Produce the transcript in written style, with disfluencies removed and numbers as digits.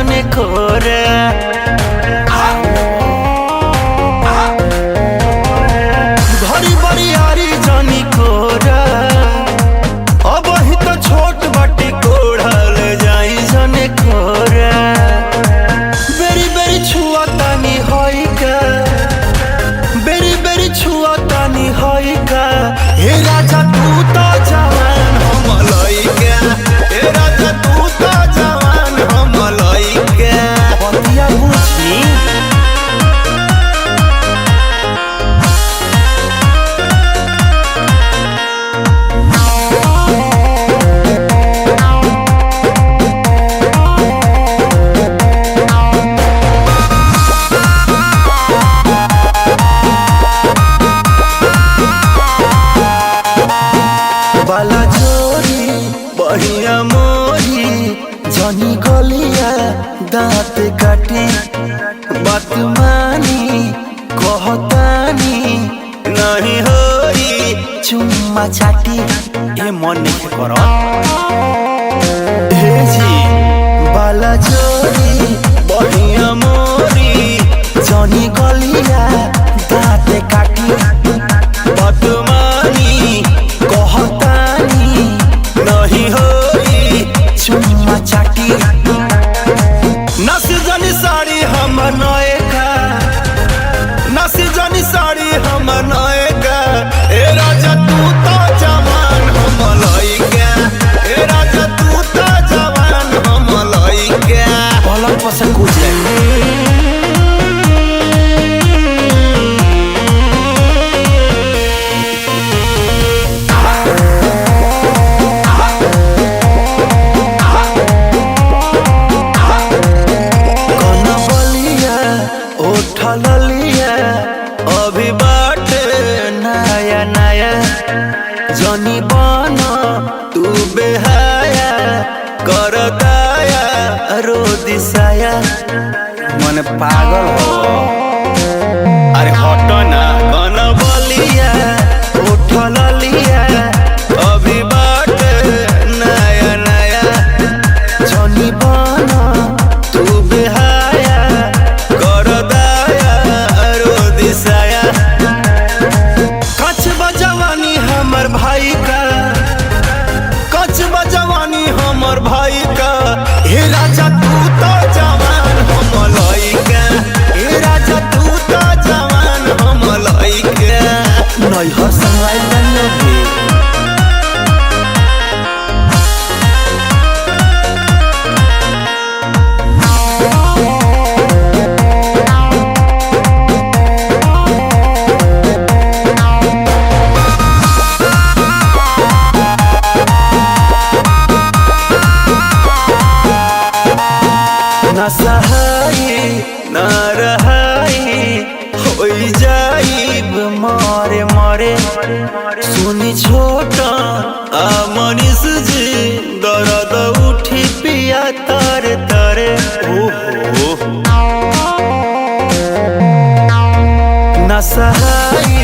जने खोरा घड़ी बरियारी जनी कोरा अब ही तो छोट बाटी कोढ़ल जाई जने खोरा बेरी बेरी छुआ तानी होई का बेरी बेरी छुआ तानी होई का हे राजा तू तो जवान हम लइका हे राजा तू तो जवान हम लइका बतिया बुझी बाला जोरी बढ़िया मोरी जनी गलिया दांत काटी बात मानी कहतानी नहीं होई चुम्मा चाटी ए मन नहीं करो हे जी बाला जोरी बढ़िया मोरी जनी गलिया दांत काटी बात मानी कहतानी नहीं होई चुम्मा चाटी नस जनी साड़ी हम नएका नस जनी साड़ी हम नएका ए राजा तू तो जवान हम लइका ए राजा तू तो जवान हम लइका पलंग पर से कूद ललिया अभी बाटे नया नया जनी बना तू बेहाया कर दाया रो दिसाया मन पागल हो अरे हटो ना कन बलिया उठ ललिया अभी बाटे नया नया जनी बना तू बेहाया कर कच बजवानी हमर भाई का कच बजवानी हमर भाई का हे राजा तू तो जवान हम लइका हे राजा तू तो जवान हम लइका नहीं हो संगवाई बनोगे न सहाई न रहाई होई जाइब मारे मारे सुनी छोटा आ मनीष जी दर्द उठी पिया तारे तारे ओहो न सहाई